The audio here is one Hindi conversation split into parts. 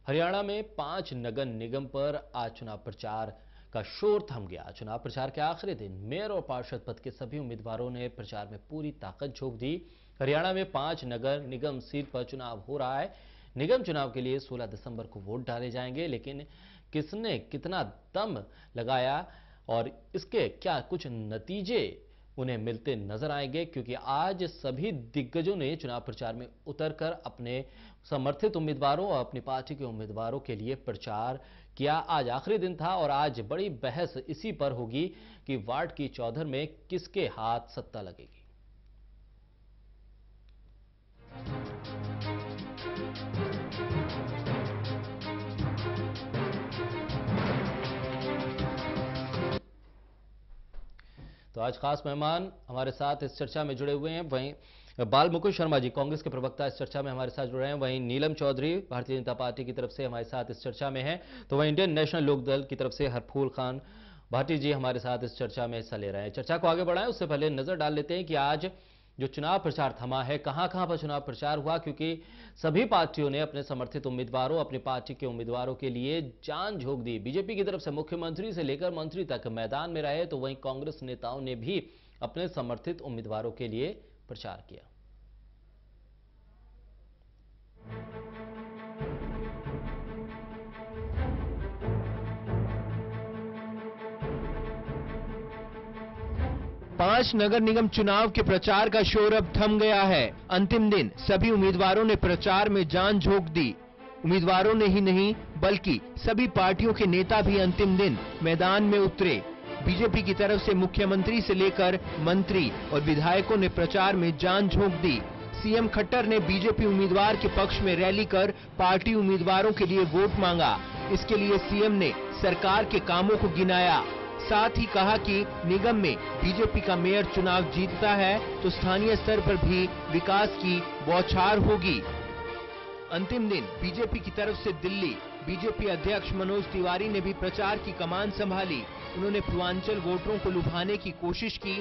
हरियाणा में 5 नगर निगम पर आज चुनाव प्रचार का शोर थम गया। चुनाव प्रचार के आखिरी दिन मेयर और पार्षद पद के सभी उम्मीदवारों ने प्रचार में पूरी ताकत झोंक दी। हरियाणा में 5 नगर निगम सीट पर चुनाव हो रहा है। निगम चुनाव के लिए 16 दिसंबर को वोट डाले जाएंगे, लेकिन किसने कितना दम लगाया और इसके क्या कुछ नतीजे उन्हें मिलते नजर आएंगे, क्योंकि आज सभी दिग्गजों ने चुनाव प्रचार में उतरकर अपने समर्थित उम्मीदवारों और अपनी पार्टी के उम्मीदवारों के लिए प्रचार किया। आज आखिरी दिन था और आज बड़ी बहस इसी पर होगी कि वार्ड की चौधर में किसके हाथ सत्ता लगेगी। तो आज खास मेहमान हमारे साथ इस चर्चा में जुड़े हुए हैं। वहीं बाल मुकुंद शर्मा जी कांग्रेस के प्रवक्ता इस चर्चा में हमारे साथ जुड़े हैं। वहीं नीलम चौधरी भारतीय जनता पार्टी की तरफ से हमारे साथ इस चर्चा में हैं। तो वहीं इंडियन नेशनल लोक दल की तरफ से हरफूल खान भाटी जी हमारे साथ इस चर्चा में हिस्सा ले रहे हैं। चर्चा को आगे बढ़ाएं उससे पहले नजर डाल लेते हैं कि आज जो चुनाव प्रचार थमा है, कहां कहां पर चुनाव प्रचार हुआ, क्योंकि सभी पार्टियों ने अपने समर्थित उम्मीदवारों, अपनी पार्टी के उम्मीदवारों के लिए जान झोंक दी। बीजेपी की तरफ से मुख्यमंत्री से लेकर मंत्री तक मैदान में रहे, तो वहीं कांग्रेस नेताओं ने भी अपने समर्थित उम्मीदवारों के लिए प्रचार किया। पांच नगर निगम चुनाव के प्रचार का शोर अब थम गया है। अंतिम दिन सभी उम्मीदवारों ने प्रचार में जान झोंक दी। उम्मीदवारों ने ही नहीं बल्कि सभी पार्टियों के नेता भी अंतिम दिन मैदान में उतरे। बीजेपी की तरफ से मुख्यमंत्री से लेकर मंत्री और विधायकों ने प्रचार में जान झोंक दी। सीएम खट्टर ने बीजेपी उम्मीदवार के पक्ष में रैली कर पार्टी उम्मीदवारों के लिए वोट मांगा। इसके लिए सीएम ने सरकार के कामों को गिनाया। साथ ही कहा कि निगम में बीजेपी का मेयर चुनाव जीतता है तो स्थानीय स्तर पर भी विकास की बौछार होगी। अंतिम दिन बीजेपी की तरफ से दिल्ली बीजेपी अध्यक्ष मनोज तिवारी ने भी प्रचार की कमान संभाली। उन्होंने पूर्वांचल वोटरों को लुभाने की कोशिश की।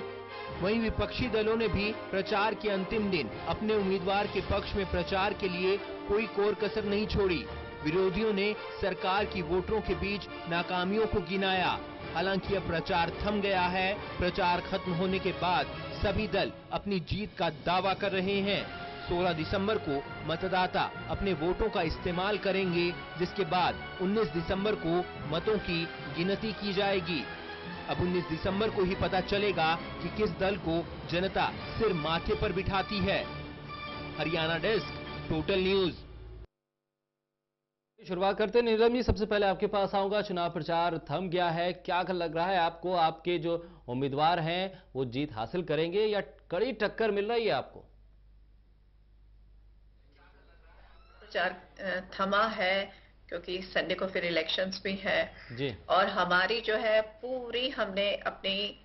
वहीं विपक्षी दलों ने भी प्रचार के अंतिम दिन अपने उम्मीदवार के पक्ष में प्रचार के लिए कोई कोर कसर नहीं छोड़ी। विरोधियों ने सरकार की वोटरों के बीच नाकामियों को गिनाया। हालांकि अब प्रचार थम गया है। प्रचार खत्म होने के बाद सभी दल अपनी जीत का दावा कर रहे हैं। 16 दिसंबर को मतदाता अपने वोटों का इस्तेमाल करेंगे, जिसके बाद 19 दिसंबर को मतों की गिनती की जाएगी। अब 19 दिसंबर को ही पता चलेगा कि किस दल को जनता सिर माथे पर बिठाती है। Haryana desk, total news. शुरुआत करते हैं नीलम जी, सबसे पहले आपके पास आऊंगा। चुनाव प्रचार थम गया है, क्या लग रहा है आपको? आपके जो उम्मीदवार हैं वो जीत हासिल करेंगे या कड़ी टक्कर मिल रही है आपको? प्रचार थमा है क्योंकि संडे को फिर इलेक्शंस भी है जी। और हमारी जो है पूरी हमने अपनी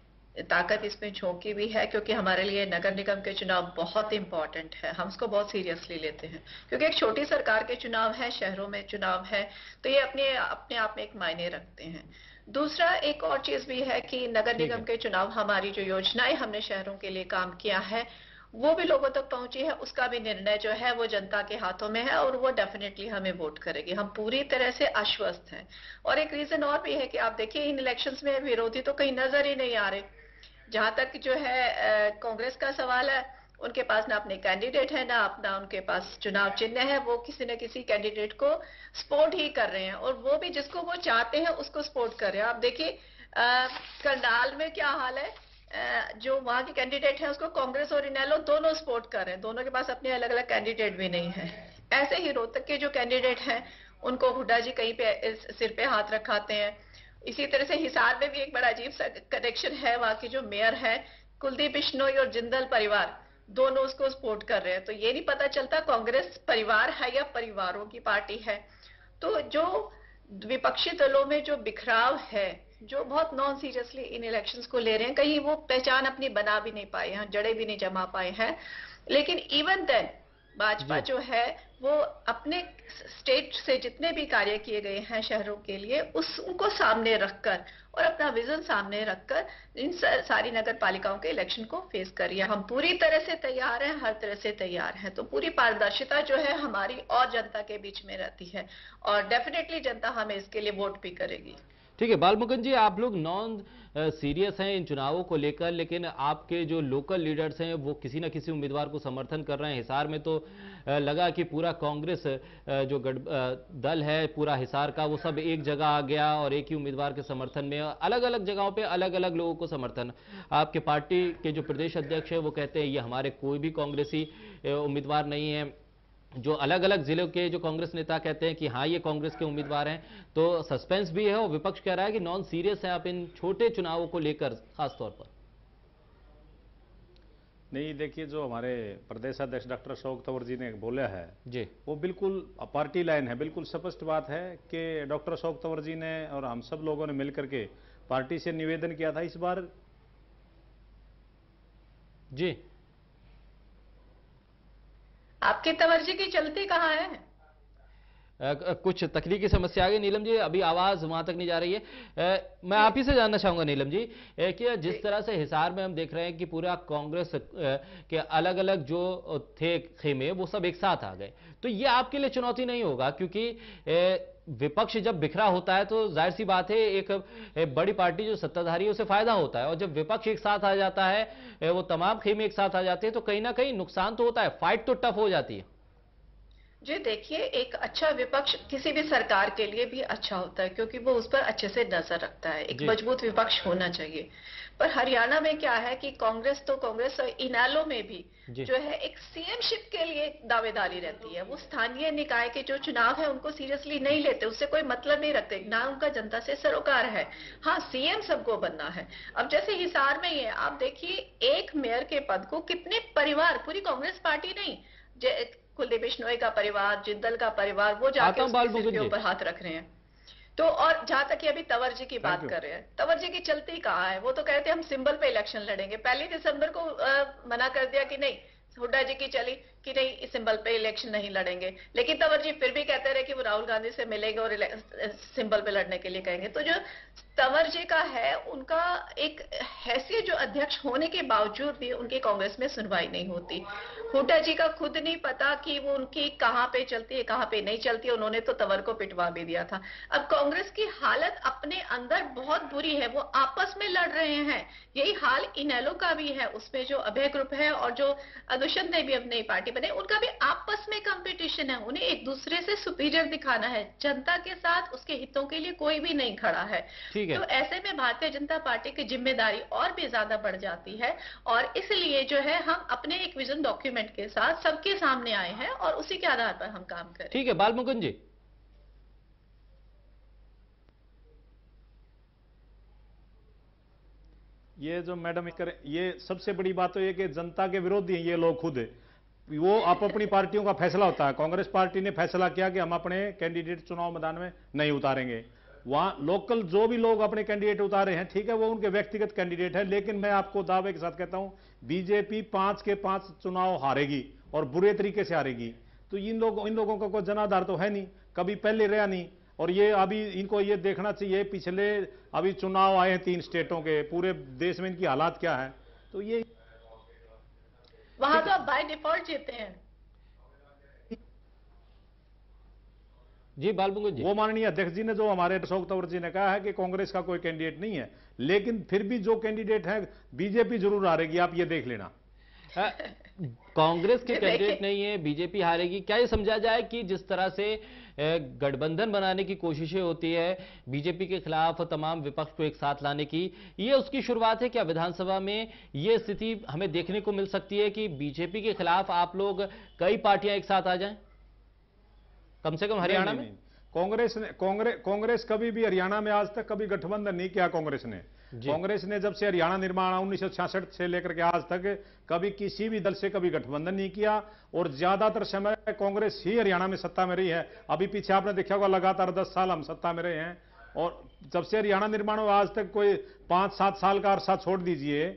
ताकत इसमें झोंकी भी है, क्योंकि हमारे लिए नगर निगम के चुनाव बहुत इंपॉर्टेंट है। हम इसको बहुत सीरियसली लेते हैं क्योंकि एक छोटी सरकार के चुनाव है, शहरों में चुनाव है, तो ये अपने आप में एक मायने रखते हैं। दूसरा एक और चीज भी है कि नगर निगम के चुनाव, हमारी जो योजनाएं हमने शहरों के लिए काम किया है वो भी लोगों तक पहुंची है, उसका भी निर्णय जो है वो जनता के हाथों में है और वो डेफिनेटली हमें वोट करेगी। हम पूरी तरह से आश्वस्त हैं। और एक रीजन और भी है कि आप देखिए इन इलेक्शंस में विरोधी तो कहीं नजर ही नहीं आ रहे। जहां तक जो है कांग्रेस का सवाल है, उनके पास ना अपने कैंडिडेट है, ना अपना उनके पास चुनाव चिन्ह है। वो किसी न किसी कैंडिडेट को सपोर्ट ही कर रहे हैं और वो भी जिसको वो चाहते हैं उसको सपोर्ट कर रहे हैं। आप देखिए करनाल में क्या हाल है, जो वहां के कैंडिडेट है उसको कांग्रेस और इनेलो दोनों सपोर्ट कर रहे हैं, दोनों के पास अपने अलग अलग कैंडिडेट भी नहीं है। ऐसे ही रोहतक के जो कैंडिडेट हैं उनको हुड्डा जी कहीं पे सिर पे हाथ रखाते हैं। इसी तरह से हिसार में भी एक बड़ा अजीब सा कनेक्शन है। वहां की जो मेयर है कुलदीप बिश्नोई और जिंदल परिवार दोनों उसको सपोर्ट कर रहे हैं। तो ये नहीं पता चलता कांग्रेस परिवार है या परिवारों की पार्टी है। तो जो विपक्षी दलों में जो बिखराव है, जो बहुत नॉन सीरियसली इन इलेक्शंस को ले रहे हैं, कहीं वो पहचान अपनी बना भी नहीं पाए हैं, जड़ें भी नहीं जमा पाए हैं। लेकिन इवन देन भाजपा जो है वो अपने स्टेट से जितने भी कार्य किए गए हैं शहरों के लिए उनको सामने रखकर और अपना विजन सामने रखकर इन सारी नगर पालिकाओं के इलेक्शन को फेस कर रही है। हम पूरी तरह से तैयार हैं, हर तरह से तैयार हैं। तो पूरी पारदर्शिता जो है हमारी और जनता के बीच में रहती है और डेफिनेटली जनता हमें इसके लिए वोट भी करेगी। ठीक है बालमुकुंद जी, आप लोग नॉन सीरियस हैं इन चुनावों को लेकर, लेकिन आपके जो लोकल लीडर्स हैं वो किसी न किसी उम्मीदवार को समर्थन कर रहे हैं। हिसार में तो लगा कि पूरा कांग्रेस जो दल है पूरा हिसार का वो सब एक जगह आ गया और एक ही उम्मीदवार के समर्थन में, अलग अलग जगहों पे अलग अलग लोगों को समर्थन। आपके पार्टी के जो प्रदेश अध्यक्ष है वो कहते हैं ये हमारे कोई भी कांग्रेसी उम्मीदवार नहीं है। जो अलग अलग जिलों के जो कांग्रेस नेता कहते हैं कि हाँ ये कांग्रेस के उम्मीदवार हैं। तो सस्पेंस भी है और विपक्ष कह रहा है कि नॉन सीरियस है आप इन छोटे चुनावों को लेकर खास तौर पर। नहीं, देखिए जो हमारे प्रदेश अध्यक्ष डॉक्टर अशोक तंवर जी ने बोला है जी, वो बिल्कुल पार्टी लाइन है। बिल्कुल स्पष्ट बात है कि डॉक्टर अशोक तंवर जी ने और हम सब लोगों ने मिलकर के पार्टी से निवेदन किया था इस बार। जी, आपकी तवज्जो की चलती कहाँ है? कुछ तकनीकी समस्या आ गई नीलम जी, अभी आवाज वहां तक नहीं जा रही है। मैं आप ही से जानना चाहूंगा नीलम जी कि जिस तरह से हिसार में हम देख रहे हैं कि पूरा कांग्रेस के अलग अलग जो थे खेमे वो सब एक साथ आ गए, तो ये आपके लिए चुनौती नहीं होगा? क्योंकि विपक्ष जब बिखरा होता है तो जाहिर सी बात है एक बड़ी पार्टी जो सत्ताधारी है उसे फायदा होता है, और जब विपक्ष एक साथ आ जाता है, वो तमाम खेमे एक साथ आ जाते हैं, तो कहीं ना कहीं नुकसान तो होता है, फाइट तो टफ हो जाती है। जी देखिए, एक अच्छा विपक्ष किसी भी सरकार के लिए भी अच्छा होता है क्योंकि वो उस पर अच्छे से नजर रखता है। एक मजबूत विपक्ष होना चाहिए। पर हरियाणा में क्या है कि कांग्रेस तो कांग्रेस और इनेलो में भी जो है एक सीएमशिप के लिए दावेदारी रहती है। वो स्थानीय निकाय के जो चुनाव है उनको सीरियसली नहीं लेते, उससे कोई मतलब नहीं रखते, ना उनका जनता से सरोकार है। हाँ, सीएम सबको बनना है। अब जैसे हिसार में ही है, आप देखिए एक मेयर के पद को कितने परिवार, पूरी कांग्रेस पार्टी नहीं, कुलदीप बिश्नोई का परिवार, जिंदल का परिवार, वो जाके उसके सिर के ऊपर हाथ रख रहे हैं। तो और जहां तक कि अभी तंवर जी की बात कर रहे हैं, तंवर जी की चलती कहाँ है? वो तो कहते हैं हम सिंबल पे इलेक्शन लड़ेंगे। 1 दिसंबर को मना कर दिया कि नहीं, हुड्डा जी की चली कि नहीं इस सिंबल पे इलेक्शन नहीं लड़ेंगे, लेकिन तंवर जी फिर भी कहते रहे कि वो राहुल गांधी से मिलेंगे और सिंबल पे लड़ने के लिए कहेंगे। तो जो तंवर जी का है, उनका एक हैसियत जो अध्यक्ष होने के बावजूद भी उनकी कांग्रेस में सुनवाई नहीं होती। हुड्डा जी का खुद नहीं पता कि वो उनकी कहां पे चलती है कहां पे नहीं चलती है, उन्होंने तो तंवर को पिटवा भी दिया था। अब कांग्रेस की हालत अपने अंदर बहुत बुरी है, वो आपस में लड़ रहे हैं। यही हाल इनेलो का भी है, उसमें जो अभय ग्रुप है और जो दुष्यंत ने भी अपनी पार्टी बने, उनका भी आपस में कंपटीशन है। उन्हें एक दूसरे से सुपीरियर दिखाना है। जनता के साथ उसके हितों के लिए कोई भी नहीं खड़ा है। तो ऐसे में भारतीय जनता पार्टी की जिम्मेदारी और भी ज्यादा बढ़ जाती है, और इसलिए जो है हम अपने एक विजन डॉक्यूमेंट के साथ सबके सामने आए हैं और उसी के आधार पर हम काम करें। ठीक है बालमुकुंद जी, ये जो मैडम ये सबसे बड़ी बात तो ये कि जनता के विरोधी हैं ये लोग खुद। वो आप अपनी पार्टियों का फैसला होता है। कांग्रेस पार्टी ने फैसला किया कि हम अपने कैंडिडेट चुनाव मैदान में नहीं उतारेंगे। वहां लोकल जो भी लोग अपने कैंडिडेट उतारे हैं, ठीक है, वो उनके व्यक्तिगत कैंडिडेट है, लेकिन मैं आपको दावे के साथ कहता हूं बीजेपी 5 के 5 चुनाव हारेगी और बुरे तरीके से हारेगी। तो इन लोगों का कोई जनाधार तो है नहीं, कभी पहले रहा नहीं। और ये अभी इनको ये देखना चाहिए, पिछले अभी चुनाव आए हैं 3 स्टेटों के, पूरे देश में इनकी हालात क्या है। तो ये वहां तो आप बाय डिफॉल्ट जीते हैं। जी बालमुकुंद जी, वो माननीय अध्यक्ष जी ने जो हमारे अशोक तंवर जी ने कहा है कि कांग्रेस का कोई कैंडिडेट नहीं है, लेकिन फिर भी जो कैंडिडेट है बीजेपी जरूर हारेगी, आप ये देख लेना। कांग्रेस के कैंडिडेट नहीं है, बीजेपी हारेगी। क्या ये समझा जाए कि जिस तरह से गठबंधन बनाने की कोशिशें होती है बीजेपी के खिलाफ तमाम विपक्ष को एक साथ लाने की, ये उसकी शुरुआत है? क्या विधानसभा में ये स्थिति हमें देखने को मिल सकती है कि बीजेपी के खिलाफ आप लोग कई पार्टियां एक साथ आ जाएं, कम से कम हरियाणा में? कांग्रेस कभी भी हरियाणा में आज तक कभी गठबंधन नहीं किया। कांग्रेस ने जब से हरियाणा निर्माण 1966 से लेकर के आज तक कभी किसी भी दल से कभी गठबंधन नहीं किया, और ज्यादातर समय कांग्रेस ही हरियाणा में सत्ता में रही है। अभी पीछे आपने देखा होगा लगातार 10 साल हम सत्ता में रहे हैं, और जब से हरियाणा निर्माण हुआ आज तक कोई 5-7 साल का अरसा छोड़ दीजिए,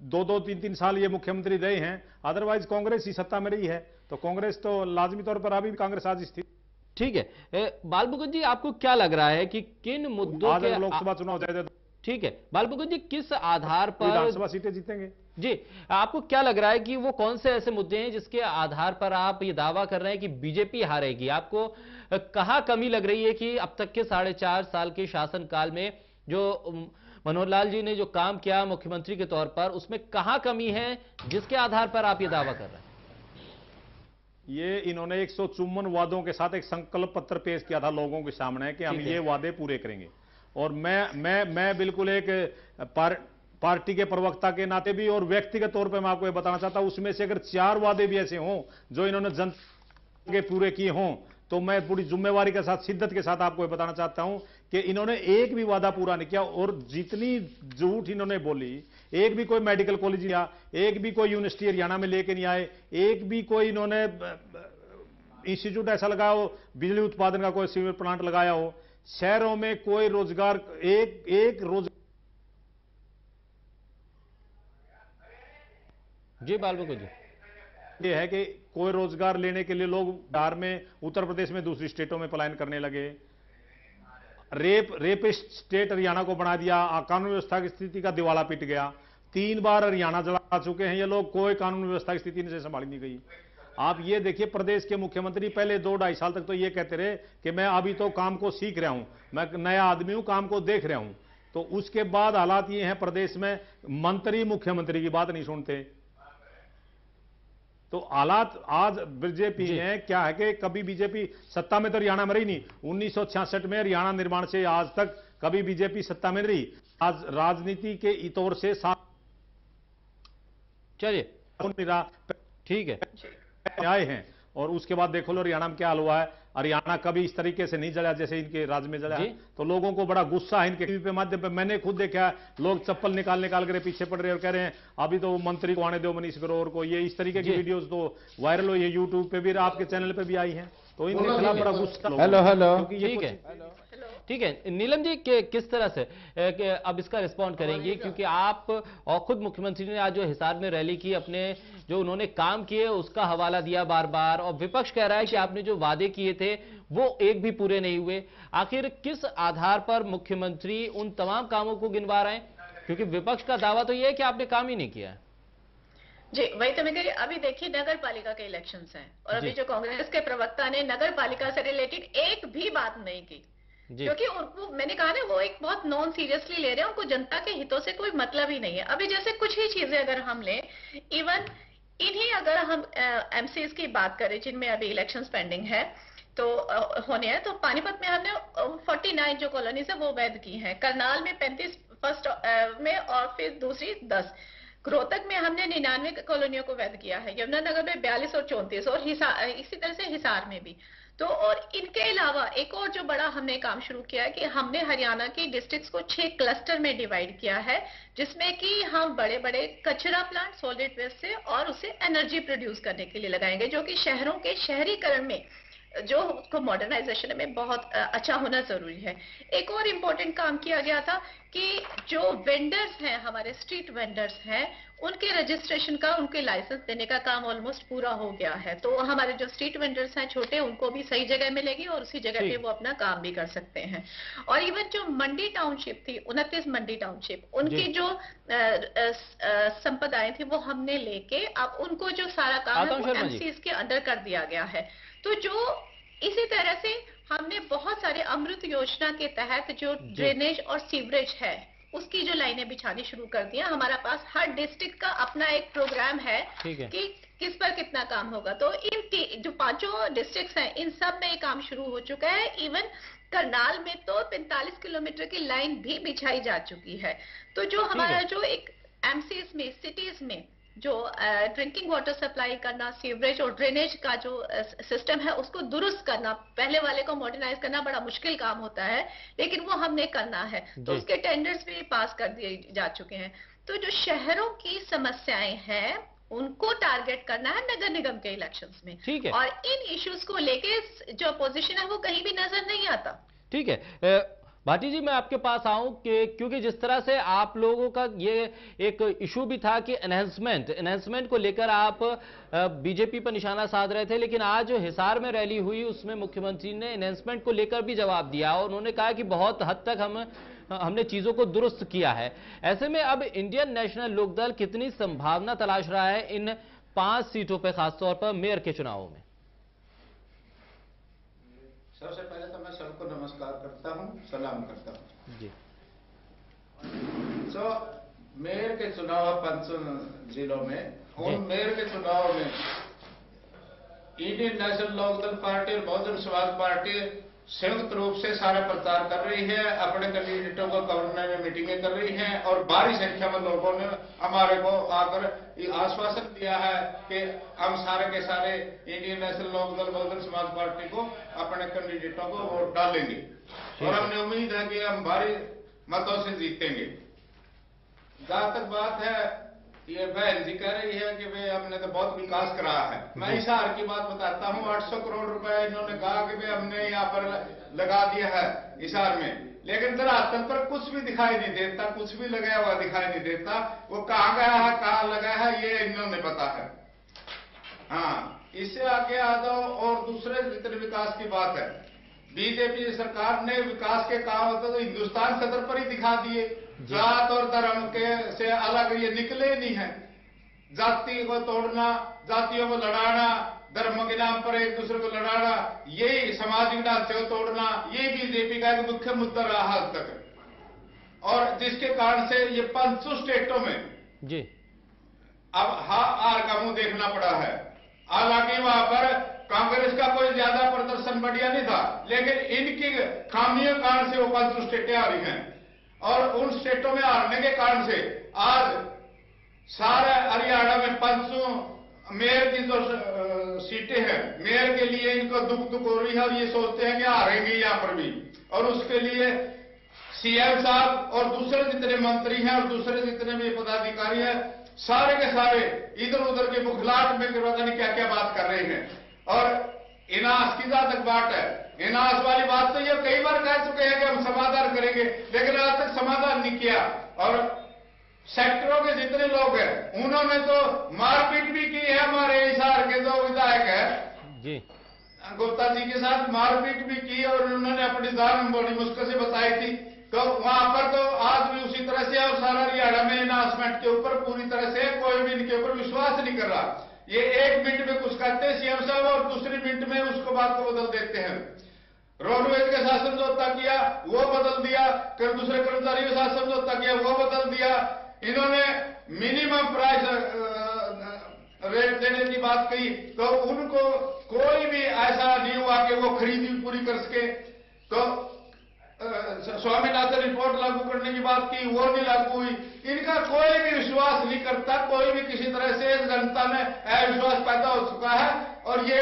2-2, 3-3 साल ये मुख्यमंत्री रहे हैं, अदरवाइज कांग्रेस ही सत्ता में रही है। तो कांग्रेस तो लाजमी तौर पर अभी भी कांग्रेस आज स्थिति। ठीक है। बाल मुकुंद जी, आपको क्या लग रहा है कि किन मुद्दों आज के अगर लोकसभा चुनाव जाए तो ठीक है बाल मुकुंद जी, किस आधार पर विधानसभा सीटें जीतेंगे? जी, आपको क्या लग रहा है कि वो कौन से ऐसे मुद्दे हैं जिसके आधार पर आप ये दावा कर रहे हैं कि बीजेपी हारेगी? आपको कहां कमी लग रही है कि अब तक के 4.5 साल के शासनकाल में जो मनोहर लाल जी ने जो काम किया मुख्यमंत्री के तौर पर, उसमें कहां कमी है जिसके आधार पर आप ये दावा कर रहे हैं? ये इन्होंने 154 वादों के साथ एक संकल्प पत्र पेश किया था लोगों के सामने कि हम ये वादे पूरे करेंगे। और मैं बिल्कुल एक पार्टी के प्रवक्ता के नाते भी और व्यक्तिगत तौर पे मैं आपको ये बताना चाहता हूं, उसमें से अगर 4 वादे भी ऐसे हों जो इन्होंने जनता के पूरे किए हों, तो मैं पूरी जिम्मेवारी के साथ, शिद्दत के साथ आपको ये बताना चाहता हूं कि इन्होंने एक भी वादा पूरा नहीं किया। और जितनी झूठ इन्होंने बोली, एक भी कोई मेडिकल कॉलेज या एक भी कोई यूनिवर्सिटी हरियाणा में लेके नहीं आए, एक भी कोई इन्होंने इंस्टीट्यूट ऐसा लगाया हो, बिजली उत्पादन का कोई सीवर प्लांट लगाया हो, शहरों में कोई रोजगार एक रोजगार। जी बाल मुकुंद जी, ये है कि कोई रोजगार लेने के लिए लोग बिहार में, उत्तर प्रदेश में, दूसरी स्टेटों में पलायन करने लगे। रेपिस्ट स्टेट हरियाणा को बना दिया, कानून व्यवस्था की स्थिति का दिवाला पिट गया। 3 बार हरियाणा जला चुके हैं ये लोग, कोई कानून व्यवस्था की स्थिति इनसे संभाली नहीं गई। आप ये देखिए, प्रदेश के मुख्यमंत्री पहले 2-2.5 साल तक तो ये कहते रहे कि मैं अभी तो काम को सीख रहा हूं, मैं नया आदमी हूं, काम को देख रहा हूं। तो उसके बाद हालात ये हैं प्रदेश में, मंत्री मुख्यमंत्री की बात नहीं सुनते। तो हालात आज बीजेपी हैं क्या है कि कभी बीजेपी सत्ता में तो हरियाणा में रही नहीं। 1966 में हरियाणा निर्माण से आज तक कभी बीजेपी सत्ता में नहीं रही। आज राजनीति के तौर से चलिए ठीक है आए हैं, और उसके बाद देखो लो हरियाणा में क्या हाल हुआ है। हरियाणा कभी इस तरीके से नहीं जला जैसे इनके राज्य में जला है। तो लोगों को बड़ा गुस्सा है इनके टीवी पे माध्यम पे। मैंने खुद देखा, लोग चप्पल निकाल कर पीछे पड़ रहे और कह रहे हैं अभी तो मंत्री को आने दो, मनीष ग्रोवर को। ये इस तरीके की वीडियोस तो वायरल हुई है, यूट्यूब पे भी, आपके चैनल पे भी आई है। तो इनके खिलाफ बड़ा गुस्सा। हेलो ठीक है नीलम जी, किस तरह से अब इसका रिस्पॉन्ड करेंगी? क्योंकि आप और खुद मुख्यमंत्री ने आज जो हिसार में रैली की, अपने जो उन्होंने काम किए उसका हवाला दिया बार बार, और विपक्ष कह रहा है कि आपने जो वादे किए थे वो एक भी पूरे नहीं हुए। आखिर किस आधार पर मुख्यमंत्री उन तमाम कामों को गिनवा रहे हैं? क्योंकि विपक्ष का दावा तो यह है कि आपने काम ही नहीं किया है। जी, वही तो मैं कह रही। अभी देखिए, नगर पालिका के इलेक्शंस हैं और अभी जो कांग्रेस के प्रवक्ता ने नगर पालिका से रिलेटेड एक भी बात नहीं की, क्योंकि उनको, मैंने कहा ना, वो एक बहुत नॉन सीरियसली ले रहे हैं। उनको जनता के हितों से कोई मतलब ही नहीं है। अभी जैसे कुछ ही चीजें अगर हम लें, इवन इन्हीं अगर हम एमसीज की बात करें जिनमें अभी इलेक्शंस पेंडिंग है तो होने हैं, तो पानीपत में हमने 49 जो कॉलोनीज है वो वैध की हैं, करनाल में 35 फर्स्ट में, और फिर दूसरी 10, रोहतक में हमने 99 कॉलोनियों को वैध किया है, यमुनानगर में 42 और 34, और इसी तरह से हिसार में भी। तो और इनके अलावा एक और जो बड़ा हमने काम शुरू किया है कि हमने हरियाणा की डिस्ट्रिक्ट्स को 6 क्लस्टर में डिवाइड किया है, जिसमें कि हम बड़े बड़े कचरा प्लांट सॉलिड वेस्ट से और उसे एनर्जी प्रोड्यूस करने के लिए लगाएंगे, जो कि शहरों के शहरीकरण में जो उसको मॉडर्नाइजेशन में बहुत अच्छा होना जरूरी है। एक और इम्पोर्टेंट काम किया गया था कि जो वेंडर्स हैं, हमारे स्ट्रीट वेंडर्स हैं, उनके रजिस्ट्रेशन का, उनके लाइसेंस देने का काम ऑलमोस्ट पूरा हो गया है। तो हमारे जो स्ट्रीट वेंडर्स हैं छोटे, उनको भी सही जगह मिलेगी और उसी जगह पे वो अपना काम भी कर सकते हैं। और इवन जो मंडी टाउनशिप थी, 29 मंडी टाउनशिप, उनकी जो संपदाएं थी वो हमने लेके अब उनको जो सारा काम है वो एमसीज के अंडर कर दिया गया है। तो जो इसी तरह से हमने बहुत सारे अमृत योजना के तहत जो ड्रेनेज और सीवरेज है उसकी जो लाइनें बिछानी शुरू कर दिया। हमारा पास हर डिस्ट्रिक्ट का अपना एक प्रोग्राम है कि किस पर कितना काम होगा। तो इन जो 5 डिस्ट्रिक्ट्स हैं, इन सब में ये काम शुरू हो चुका है। इवन करनाल में तो 45 किलोमीटर की लाइन भी बिछाई जा चुकी है। तो जो हमारा जो एक एमसीज में, सिटीज में जो ड्रिंकिंग वाटर सप्लाई करना, सीवरेज और ड्रेनेज का जो सिस्टम है उसको दुरुस्त करना, पहले वाले को मॉडर्नाइज करना बड़ा मुश्किल काम होता है, लेकिन वो हमने करना है। तो उसके टेंडर्स भी पास कर दिए जा चुके हैं। तो जो शहरों की समस्याएं हैं उनको टारगेट करना है नगर निगम के इलेक्शंस में। ठीक है। और इन इश्यूज को लेके जो अपोजिशन है वो कहीं भी नजर नहीं आता। ठीक है। भाटी जी, मैं आपके पास आऊं कि क्योंकि जिस तरह से आप लोगों का ये एक इशू भी था कि एनहेंसमेंट को लेकर आप बीजेपी पर निशाना साध रहे थे, लेकिन आज जो हिसार में रैली हुई उसमें मुख्यमंत्री ने एनहेंसमेंट को लेकर भी जवाब दिया और उन्होंने कहा कि बहुत हद तक हमने चीजों को दुरुस्त किया है। ऐसे में अब इंडियन नेशनल लोकदल कितनी संभावना तलाश रहा है इन 5 सीटों पर, खासतौर पर मेयर के चुनावों में? सबसे पहले तो मैं सबको नमस्कार करता हूं, सलाम करता हूं जी। तो मेयर के चुनाव 5 जिलों में, उन मेयर के चुनाव में इंडियन नेशनल लोकदल पार्टी और बहुजन समाज पार्टी संयुक्त रूप से सारा प्रचार कर रही है, अपने कैंडिडेटों को करने में मीटिंगें कर रही हैं और भारी संख्या में लोगों ने हमारे को आकर आश्वासन दिया है कि हम सारे के सारे Indian national Lokdal Bahujan Samaj party को अपने कैंडिडेटों को वोट डालेंगे और हमने उम्मीद है कि हम भारी मतों से जीतेंगे। जहां तक बात है, ये बहन जी कह रही है कि भाई हमने तो बहुत विकास कराया है। मैं हिसार की बात बताता हूँ। 800 करोड़ रुपए इन्होंने कहा कि भाई हमने यहाँ पर लगा दिया है हिसार में, लेकिन धरातल पर कुछ भी दिखाई नहीं देता, कुछ भी लगाया हुआ दिखाई नहीं देता। वो कहाँ गया है, कहाँ लगा है, ये इन्होंने पता है। हाँ, इससे आगे आ जाओ और दूसरे जितने विकास की बात है, बीजेपी सरकार ने विकास के काम होते तो हिंदुस्तान सदर पर ही दिखा दिए। जात और धर्म के से अलग ये निकले नहीं है। जाति को तोड़ना, जातियों को लड़ाना, धर्म के नाम पर एक दूसरे को लड़ाना, यही सामाजिक ढांचे को तोड़ना, ये बीजेपी का एक मुख्य मुद्दा रहा आज तक। और जिसके कारण से ये 500 स्टेटों में जी अब हार का मुंह देखना पड़ा है। हालांकि वहां पर कांग्रेस का कोई ज्यादा प्रदर्शन बढ़िया नहीं था, लेकिन इनकी खामियों के कारण से वो 500 स्टेटें आ रही हैं और उन स्टेटों में हारने के कारण से आज सारे हरियाणा में 500 मेयर की जो सीटें हैं, मेयर के लिए इनको दुख हो रही है और ये सोचते हैं कि हारेंगे यहां पर भी। और उसके लिए सीएम साहब और दूसरे जितने मंत्री हैं और दूसरे जितने भी पदाधिकारी हैं, सारे के सारे इधर उधर के बुखलाहट में पता नहीं क्या क्या बात कर रहे हैं। और इनास की जहां तक बात है, इनास वाली बात तो ये कई बार कह चुके हैं कि हम समाधान करेंगे, लेकिन आज तक समाधान नहीं किया। और सेक्टरों के जितने लोग हैं उन्होंने तो मारपीट भी की है। हमारे हिसार के जो विधायक है जी गुप्ता जी के साथ मारपीट भी की और उन्होंने अपनी जान बड़ी मुश्किल से बताई थी। तो वहां पर तो आज भी उसी तरह से और सारा हरियाणा में इनासमेंट के ऊपर पूरी तरह से कोई भी इनके ऊपर विश्वास नहीं कर रहा। ये एक मिनट में कुछ कहते हैं सीएम साहब और दूसरी मिनट में उसको बात को बदल देते हैं। रोडवेज का शासन समझौता किया वो बदल दिया, फिर दूसरे कर्मचारियों के साथ समझौता किया वो बदल दिया। इन्होंने मिनिमम प्राइस रेट देने की बात कही तो उनको कोई भी ऐसा नहीं हुआ कि वो खरीदी पूरी कर सके। तो स्वामीनाथन रिपोर्ट लागू करने की बात की, वो नहीं लागू हुई। इनका कोई भी विश्वास नहीं करता, कोई भी किसी तरह से जनता में अविश्वास पैदा हो चुका है। और ये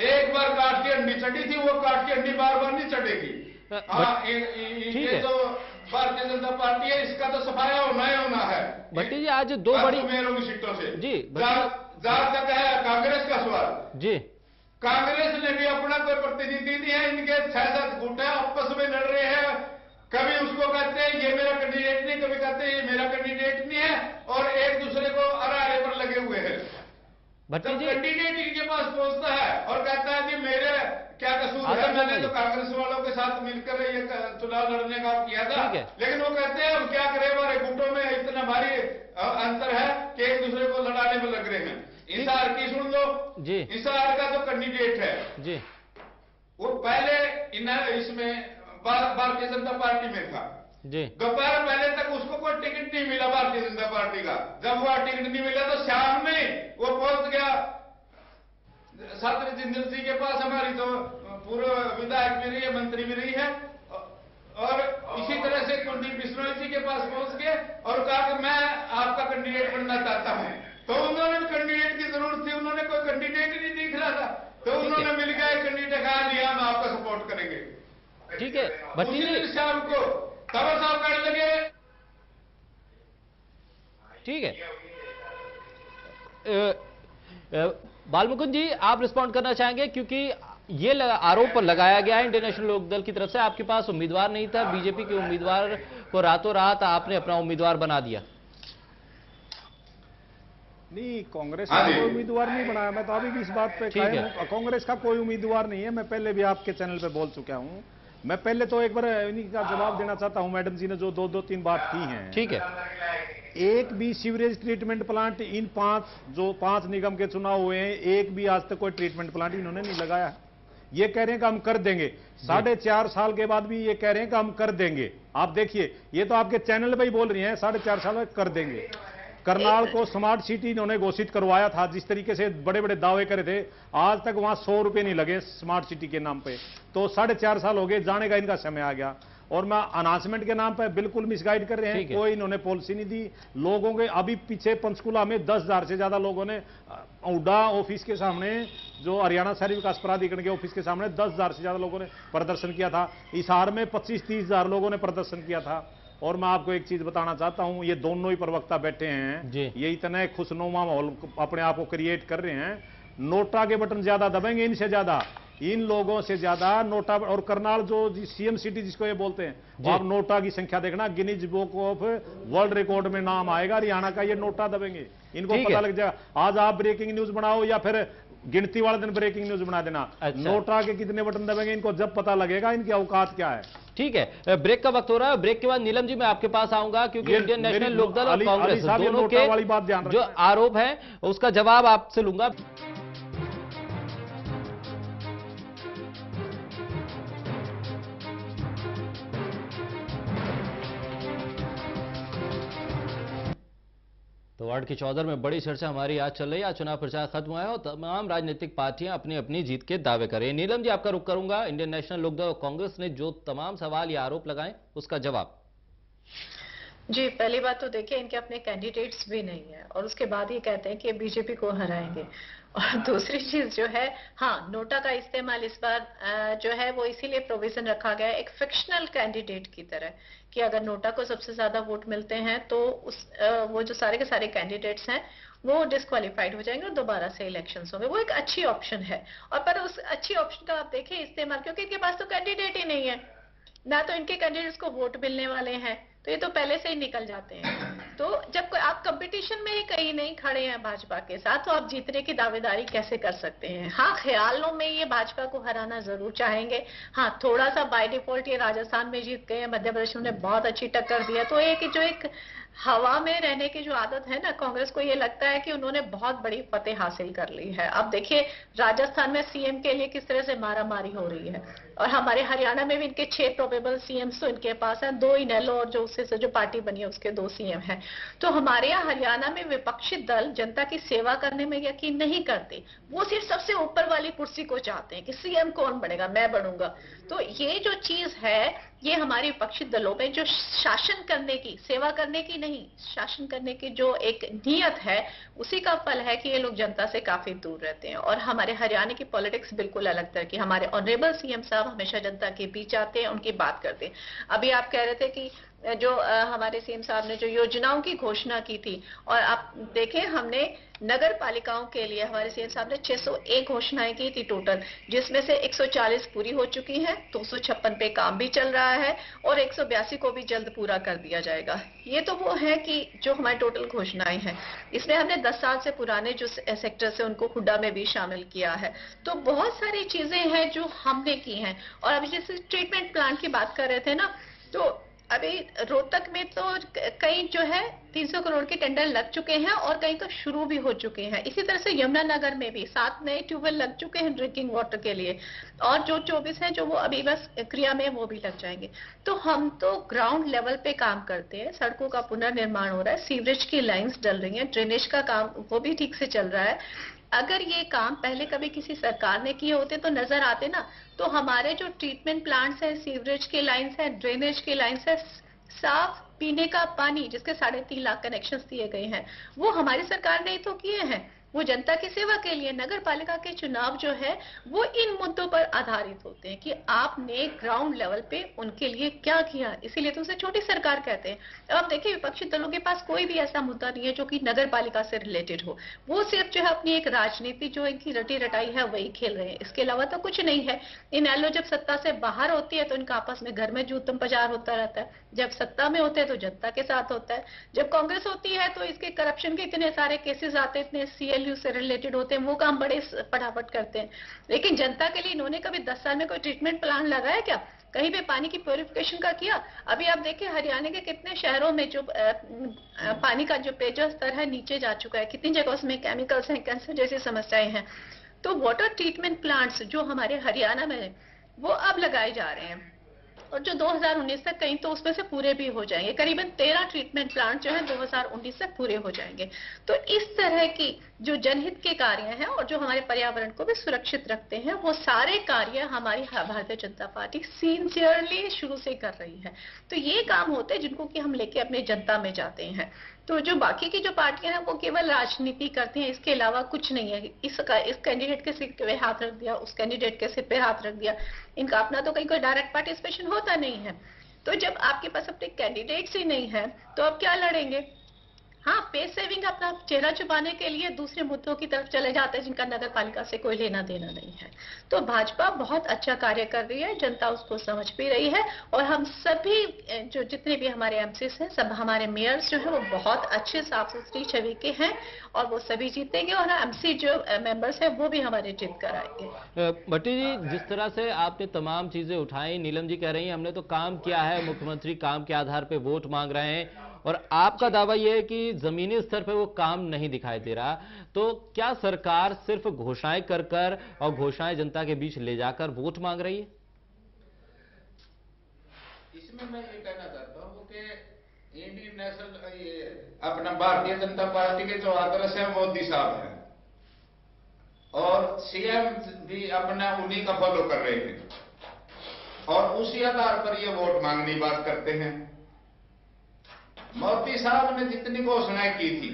एक बार काट की अंडी चढ़ी थी, वो काट की अंडी बार बार नहीं चढ़ेगी। ये जो भारतीय जनता पार्टी है इसका तो सफाया होना ही होना है। भट्टी जी, आज 2 बड़ी मेयरों की सीटों से जी जहां तक है कांग्रेस का सवाल, जी कांग्रेस ने भी अपना कोई प्रतिनिधि नहीं है। इनके 6-7 गुट आपस में लड़ रहे हैं। कभी उसको कहते हैं ये मेरा कैंडिडेट नहीं, कभी कहते हैं ये मेरा कैंडिडेट नहीं है और एक दूसरे को अरारे पर लगे हुए हैं। भट्टी जी, कैंडिडेट इनके पास पहुंचता है और कहता है कि मेरे क्या कसूर है, मैंने तो कांग्रेस वालों के साथ मिलकर ये चुनाव लड़ने का किया था। लेकिन वो कहते हैं हम क्या करें, हमारे गुटों में इतना भारी अंतर है कि एक दूसरे को लड़ाने में लग रहे हैं। हिसार की सुन लो जी, हिसार का जो कैंडिडेट है जी वो पहले इसमें भारतीय जनता पार्टी में था जी, दोपहर पहले तक उसको कोई टिकट नहीं मिला भारतीय जनता पार्टी का। जब वो टिकट नहीं मिला तो शाम में वो पहुंच गया छात्र जिंदल जी के पास, हमारी तो पूर्व विधायक भी रही है, मंत्री भी रही है, और इसी तरह से कुलदीप बिश्नोई जी के पास पहुंच गए और कहा कि मैं आपका कैंडिडेट बनना चाहता हूं। तो उन्होंने कैंडिडेट की जरूरत थी, उन्होंने कोई कैंडिडेट ही नहीं दिख रहा था, तो उन्होंने मिल गया कैंडिडेट कहा जी हम आपका सपोर्ट करेंगे। ठीक है भट्टी जी, शाम को तब साहब करने लगे। ठीक है बालमुकुंद जी, आप रिस्पॉन्ड करना चाहेंगे क्योंकि ये आरोप लगाया गया है इंडियन नेशनल लोकदल की तरफ से, आपके पास उम्मीदवार नहीं था, बीजेपी के उम्मीदवार को रातों रात आपने अपना उम्मीदवार बना दिया। नहीं, कांग्रेस का कोई उम्मीदवार नहीं बनाया, मैं तो अभी भी इस बात पे कायम हूं, कांग्रेस का कोई उम्मीदवार नहीं है। मैं पहले भी आपके चैनल पे बोल चुका हूं। मैं पहले तो एक बार इन्हीं का जवाब देना चाहता हूं, मैडम जी ने जो दो तीन बात की हैं। ठीक है। एक भी सीवरेज ट्रीटमेंट प्लांट इन पांच निगम के चुनाव हुए हैं, एक भी आज तक कोई ट्रीटमेंट प्लांट इन्होंने नहीं लगाया। ये कह रहे हैं कि हम कर देंगे, 4.5 साल के बाद भी ये कह रहे हैं कि हम कर देंगे। आप देखिए, ये तो आपके चैनल पे ही बोल रही हैं 4.5 साल में कर देंगे। करनाल को स्मार्ट सिटी इन्होंने घोषित करवाया था, जिस तरीके से बड़े बड़े दावे करे थे, आज तक वहां 100 रुपए नहीं लगे स्मार्ट सिटी के नाम पे। तो 4.5 साल हो गए, जाने का इनका समय आ गया। और मैं अनाउंसमेंट के नाम पे बिल्कुल मिसगाइड कर रहे हैं, कोई इन्होंने पॉलिसी नहीं दी लोगों के। अभी पीछे पंचकुला में 10,000 से ज्यादा लोगों ने हुड्डा ऑफिस के सामने, जो हरियाणा शहरी विकास प्राधिकरण के ऑफिस के सामने 10,000 से ज्यादा लोगों ने प्रदर्शन किया था। हिसार में 25-30 हजार लोगों ने प्रदर्शन किया था। और मैं आपको एक चीज बताना चाहता हूं, ये दोनों ही प्रवक्ता बैठे हैं, ये इतने खुशनुमा माहौल अपने आप को क्रिएट कर रहे हैं। नोटा के बटन ज्यादा दबेंगे इनसे ज्यादा, इन लोगों से ज्यादा नोटा। और करनाल जो सीएम सिटी जिसको ये बोलते हैं, आप नोटा की संख्या देखना, Guinness book of world record में नाम आएगा हरियाणा का। ये नोटा दबेंगे, इनको पता लग जाएगा। आज आप ब्रेकिंग न्यूज बनाओ या फिर गिनती वाले दिन ब्रेकिंग न्यूज बना देना, नोटा के कितने बटन दबेंगे इनको जब पता लगेगा इनकी औकात क्या है। ठीक है, ब्रेक का वक्त हो रहा है। ब्रेक के बाद नीलम जी मैं आपके पास आऊंगा, क्योंकि इंडियन नेशनल लोकदल और कांग्रेस दोनों के जो आरोप है उसका जवाब आपसे लूंगा। तो वार्ड की चौधर में बड़ी चर्चा हमारी आज चल रही है। आज चुनाव प्रचार खत्म हुआ है और तमाम राजनीतिक पार्टियां अपनी अपनी जीत के दावे कर रही हैं। नीलम जी आपका रुख करूंगा, इंडियन नेशनल लोकदल और कांग्रेस ने जो तमाम सवाल या आरोप लगाए उसका जवाब। जी, पहली बात तो देखिए, इनके अपने कैंडिडेट्स भी नहीं है और उसके बाद ही कहते हैं कि बीजेपी को हराएंगे। और दूसरी चीज जो है, हाँ, नोटा का इस्तेमाल इस बार जो है वो इसीलिए प्रोविजन रखा गया है एक फिक्शनल कैंडिडेट की तरह, कि अगर नोटा को सबसे ज्यादा वोट मिलते हैं तो वो जो सारे के सारे कैंडिडेट्स हैं वो डिस्क्वालीफाइड हो जाएंगे और दोबारा से इलेक्शंस होंगे। वो एक अच्छी ऑप्शन है। और पर उस अच्छी ऑप्शन का आप देखें इस्तेमाल, क्योंकि इनके पास तो कैंडिडेट ही नहीं है, ना तो इनके कैंडिडेट्स को वोट मिलने वाले हैं, तो ये तो पहले से ही निकल जाते हैं। तो जब आप कंपटीशन में ही कहीं नहीं खड़े हैं भाजपा के साथ, तो आप जीतने की दावेदारी कैसे कर सकते हैं? हाँ, ख्यालों में ये भाजपा को हराना जरूर चाहेंगे। हाँ, थोड़ा सा बाय डिफॉल्ट ये राजस्थान में जीत गए, मध्य प्रदेश में बहुत अच्छी टक्कर दिया, तो एक हवा में रहने की जो आदत है ना कांग्रेस को, ये लगता है कि उन्होंने बहुत बड़ी फतेह हासिल कर ली है। अब देखिए राजस्थान में सीएम के लिए किस तरह से मारामारी हो रही है, और हमारे हरियाणा में भी इनके 6 प्रोबेबल सीएम्स तो इनके पास हैं, 2 इनेलो और जो उससे जो पार्टी बनी है उसके 2 सीएम हैं। तो हमारे यहाँ हरियाणा में विपक्षी दल जनता की सेवा करने में यकीन नहीं करते, वो सिर्फ सबसे ऊपर वाली कुर्सी को चाहते हैं कि सीएम कौन बनेगा, मैं बनूंगा। तो ये जो चीज है, ये हमारे विपक्षी दलों में जो शासन करने की, सेवा करने की नहीं, शासन करने की जो एक नियत है, उसी का फल है कि ये लोग जनता से काफी दूर रहते हैं। और हमारे हरियाणा की पॉलिटिक्स बिल्कुल अलग तरह की। हमारे ऑनरेबल सीएम साहब हमेशा जनता के बीच आते हैं, उनकी बात करते हैं। अभी आप कह रहे थे कि जो हमारे सीएम साहब ने जो योजनाओं की घोषणा की थी, और आप देखें हमने नगर पालिकाओं के लिए हमारे सीएम साहब ने 601 घोषणाएं की थी टोटल, जिसमें से 140 पूरी हो चुकी हैं, 256 पे काम भी चल रहा है और 182 को भी जल्द पूरा कर दिया जाएगा। ये तो वो है कि जो हमारी टोटल घोषणाएं हैं, इसमें हमने 10 साल से पुराने जो सेक्टर से उनको हुड्डा में भी शामिल किया है। तो बहुत सारी चीजें हैं जो हमने की हैं। और अभी जैसे ट्रीटमेंट प्लांट की बात कर रहे थे ना, तो अभी रोहतक में तो कई जो है 300 करोड़ के टेंडर लग चुके हैं और कई तो शुरू भी हो चुके हैं। इसी तरह से यमुनानगर में भी 7 नए ट्यूबवेल लग चुके हैं ड्रिंकिंग वाटर के लिए, और जो 24 हैं जो वो अभी बस क्रिया में, वो भी लग जाएंगे। तो हम तो ग्राउंड लेवल पे काम करते हैं, सड़कों का पुनर्निर्माण हो रहा है, सीवरेज की लाइंस डल रही हैं, ड्रेनेज का काम वो भी ठीक से चल रहा है। अगर ये काम पहले कभी किसी सरकार ने किए होते तो नजर आते ना, तो हमारे जो ट्रीटमेंट प्लांट्स हैं, सीवरेज की लाइंस है, ड्रेनेज की लाइंस है, साफ पीने का पानी जिसके 3.5 लाख कनेक्शंस दिए गए हैं, वो हमारी सरकार ने ही तो किए हैं। वो जनता की सेवा के लिए। नगर पालिका के चुनाव जो है वो इन मुद्दों पर आधारित होते हैं कि आपने ग्राउंड लेवल पे उनके लिए क्या किया, इसीलिए तो उसे छोटी सरकार कहते हैं। अब देखिए विपक्षी दलों के पास कोई भी ऐसा मुद्दा नहीं है जो कि नगर पालिका से रिलेटेड हो, वो सिर्फ जो है अपनी एक राजनीति जो इनकी रटी रटाई है वही खेल रहे हैं, इसके अलावा तो कुछ नहीं है। इनेलो जब सत्ता से बाहर होती है तो इनका आपस में घर में जूतम पजार होता रहता है, जब सत्ता में होते हैं तो जनता के साथ होता है, जब कांग्रेस होती है तो इसके करप्शन के इतने सारे केसेस आते हैं, इतने CLU से रिलेटेड होते हैं, वो काम बड़े फटाफट करते हैं। लेकिन जनता के लिए इन्होंने कभी 10 साल में कोई ट्रीटमेंट प्लान लगाया क्या? कहीं पे पानी की प्योरिफिकेशन का किया? अभी आप देखिए हरियाणा के कितने शहरों में जो पानी का जो पेयजल स्तर है नीचे जा चुका है, कितनी जगह उसमें केमिकल्स हैं, कैंसर जैसी समस्याएं हैं। तो वाटर ट्रीटमेंट प्लांट्स जो हमारे हरियाणा में है वो अब लगाए जा रहे हैं, और जो 2019 तक कहीं तो उसमें से पूरे भी हो जाएंगे। करीबन 13 ट्रीटमेंट प्लांट जो है 2019 तक पूरे हो जाएंगे। तो इस तरह की जो जनहित के कार्य हैं और जो हमारे पर्यावरण को भी सुरक्षित रखते हैं, वो सारे कार्य हमारी भारतीय जनता पार्टी सिंसियरली शुरू से कर रही है। तो ये काम होते हैं जिनको कि हम लेके अपने जनता में जाते हैं। तो जो बाकी की जो पार्टियां हैं वो केवल राजनीति करती हैं, इसके अलावा कुछ नहीं है। इस कैंडिडेट के सिर पे हाथ रख दिया, उस कैंडिडेट के सिर पे हाथ रख दिया, इनका अपना तो कहीं कोई डायरेक्ट पार्टिसिपेशन होता नहीं है। तो जब आपके पास अपने कैंडिडेट्स ही नहीं है तो आप क्या लड़ेंगे? हाँ, पे सेविंग अपना चेहरा छुपाने के लिए दूसरे मुद्दों की तरफ चले जाते हैं जिनका नगर पालिका से कोई लेना देना नहीं है। तो भाजपा बहुत अच्छा कार्य कर रही है, जनता उसको समझ भी रही है, और हम सभी जो जितने भी हमारे MCs हैं, सब हमारे मेयर्स जो है वो बहुत अच्छे साफ सुथरी छवि के हैं, और वो सभी जीतेंगे, और MC जो मेंबर्स हैं वो भी हमारे जीत कर आएंगे। भट्टी जी, जिस तरह से आपने तमाम चीजें उठाई, नीलम जी कह रही हैं हमने तो काम किया है, मुख्यमंत्री काम के आधार पे वोट मांग रहे हैं, और आपका दावा यह है कि जमीनी स्तर पे वो काम नहीं दिखाई दे रहा। तो क्या सरकार सिर्फ घोषणाएं कर कर और घोषणाएं जनता के बीच ले जाकर वोट मांग रही है? इसमें मैं ये कहना चाहता हूँ कि इंडियन नेशनल ये अपना भारतीय जनता पार्टी के जो आदर्श है मोदी साहब हैं, और CM भी अपना उन्हीं का फॉलो कर रहे हैं, और उसी आधार पर ये वोट मांगने की बात करते हैं। मोदी साहब ने जितनी घोषणाएं की थी,